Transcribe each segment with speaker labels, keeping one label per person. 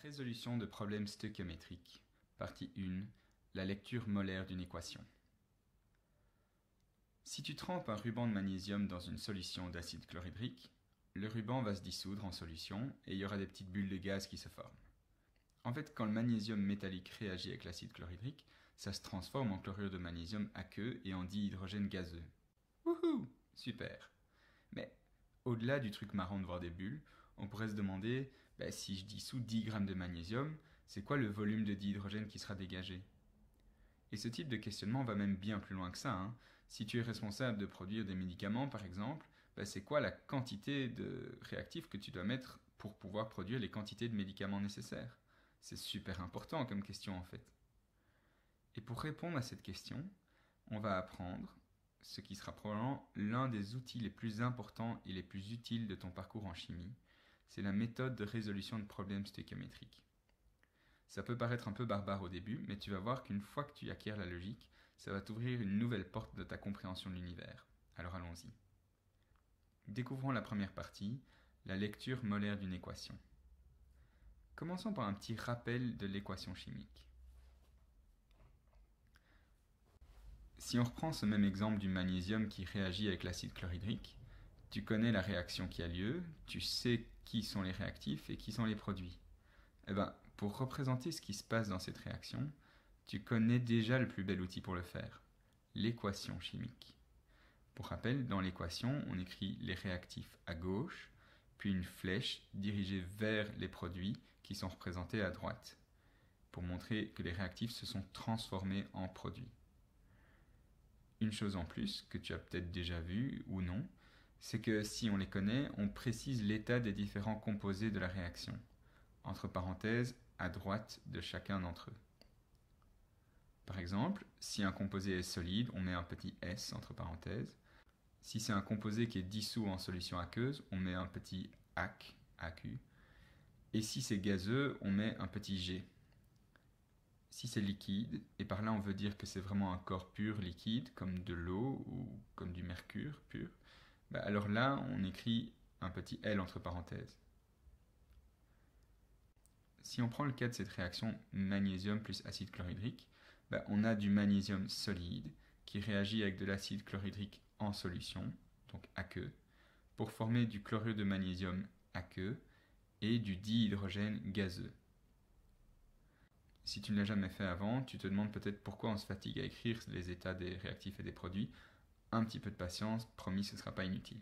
Speaker 1: Résolution de problèmes stoichiométriques. Partie 1. La lecture molaire d'une équation. Si tu trempes un ruban de magnésium dans une solution d'acide chlorhydrique, le ruban va se dissoudre en solution et il y aura des petites bulles de gaz qui se forment. En fait, quand le magnésium métallique réagit avec l'acide chlorhydrique, ça se transforme en chlorure de magnésium aqueux et en dihydrogène gazeux. Wouhou! Super! Mais au-delà du truc marrant de voir des bulles, on pourrait se demander, si je dissous 10 grammes de magnésium, c'est quoi le volume de dihydrogène qui sera dégagé? Et ce type de questionnement va même bien plus loin que ça. Si tu es responsable de produire des médicaments, par exemple, c'est quoi la quantité de réactifs que tu dois mettre pour pouvoir produire les quantités de médicaments nécessaires? C'est super important comme question en fait. Et pour répondre à cette question, on va apprendre ce qui sera probablement l'un des outils les plus importants et les plus utiles de ton parcours en chimie. C'est la méthode de résolution de problèmes stoichiométriques. Ça peut paraître un peu barbare au début, mais tu vas voir qu'une fois que tu acquiers la logique, ça va t'ouvrir une nouvelle porte de ta compréhension de l'univers. Alors allons-y. Découvrons la première partie, la lecture molaire d'une équation. Commençons par un petit rappel de l'équation chimique. Si on reprend ce même exemple du magnésium qui réagit avec l'acide chlorhydrique, tu connais la réaction qui a lieu, tu sais qui sont les réactifs et qui sont les produits. Pour représenter ce qui se passe dans cette réaction, tu connais déjà le plus bel outil pour le faire, l'équation chimique. Pour rappel, dans l'équation, on écrit les réactifs à gauche, puis une flèche dirigée vers les produits qui sont représentés à droite, pour montrer que les réactifs se sont transformés en produits. Une chose en plus, que tu as peut-être déjà vu ou non, c'est que si on les connaît, on précise l'état des différents composés de la réaction, entre parenthèses, à droite de chacun d'entre eux. Par exemple, si un composé est solide, on met un petit S entre parenthèses. Si c'est un composé qui est dissous en solution aqueuse, on met un petit AC, AQ. Et si c'est gazeux, on met un petit G. Si c'est liquide, et par là on veut dire que c'est vraiment un corps pur liquide, comme de l'eau ou comme du mercure pur, alors là on écrit un petit L entre parenthèses. Si on prend le cas de cette réaction magnésium plus acide chlorhydrique, on a du magnésium solide qui réagit avec de l'acide chlorhydrique en solution, donc aqueux, pour former du chlorure de magnésium aqueux et du dihydrogène gazeux. Si tu ne l'as jamais fait avant, tu te demandes peut-être pourquoi on se fatigue à écrire les états des réactifs et des produits. Un petit peu de patience, promis, ce ne sera pas inutile.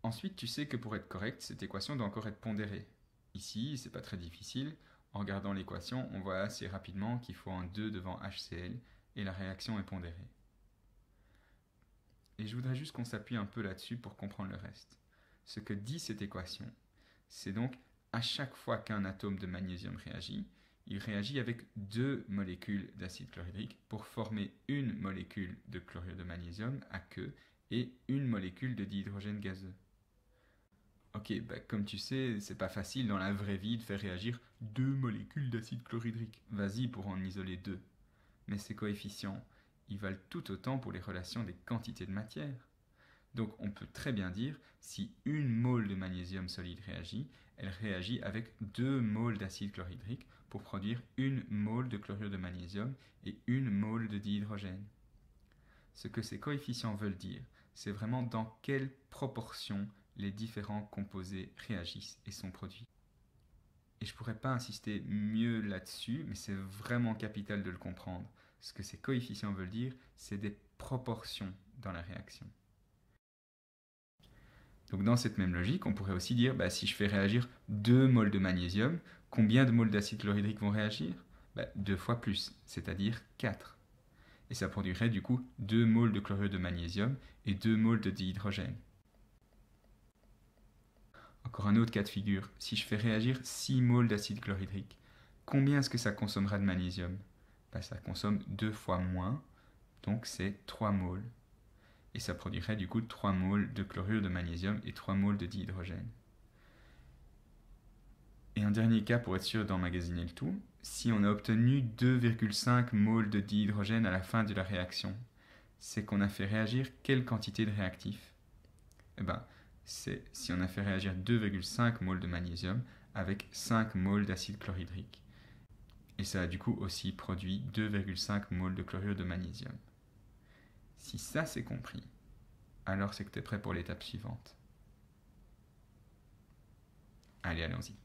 Speaker 1: Ensuite, tu sais que pour être correcte, cette équation doit encore être pondérée. Ici, c'est pas très difficile. En regardant l'équation, on voit assez rapidement qu'il faut un 2 devant HCl et la réaction est pondérée. Et je voudrais juste qu'on s'appuie un peu là-dessus pour comprendre le reste. Ce que dit cette équation, c'est donc à chaque fois qu'un atome de magnésium réagit, il réagit avec 2 molécules d'acide chlorhydrique pour former une molécule de chlorure de magnésium aqueux et une molécule de dihydrogène gazeux. Ok, comme tu sais, c'est pas facile dans la vraie vie de faire réagir 2 molécules d'acide chlorhydrique. Vas-y pour en isoler 2. Mais ces coefficients, ils valent tout autant pour les relations des quantités de matière. Donc on peut très bien dire, si une mole de magnésium solide réagit, elle réagit avec 2 moles d'acide chlorhydrique pour produire une mole de chlorure de magnésium et une mole de dihydrogène. Ce que ces coefficients veulent dire, c'est vraiment dans quelle proportion les différents composés réagissent et sont produits. Et je ne pourrais pas insister mieux là-dessus, mais c'est vraiment capital de le comprendre. Ce que ces coefficients veulent dire, c'est des proportions dans la réaction. Donc dans cette même logique, on pourrait aussi dire, si je fais réagir 2 moles de magnésium, combien de moles d'acide chlorhydrique vont réagir? 2 fois plus, c'est-à-dire 4. Et ça produirait du coup 2 moles de chlorure de magnésium et 2 moles de dihydrogène. Encore un autre cas de figure, si je fais réagir 6 moles d'acide chlorhydrique, combien est-ce que ça consommera de magnésium? Ça consomme 2 fois moins, donc c'est 3 moles. Et ça produirait du coup 3 moles de chlorure de magnésium et 3 moles de dihydrogène. Et un dernier cas pour être sûr d'emmagasiner le tout, si on a obtenu 2,5 moles de dihydrogène à la fin de la réaction, c'est qu'on a fait réagir quelle quantité de réactif? C'est si on a fait réagir 2,5 moles de magnésium avec 5 moles d'acide chlorhydrique. Et ça a du coup aussi produit 2,5 moles de chlorure de magnésium. Si ça c'est compris, alors c'est que tu es prêt pour l'étape suivante. Allez, allons-y.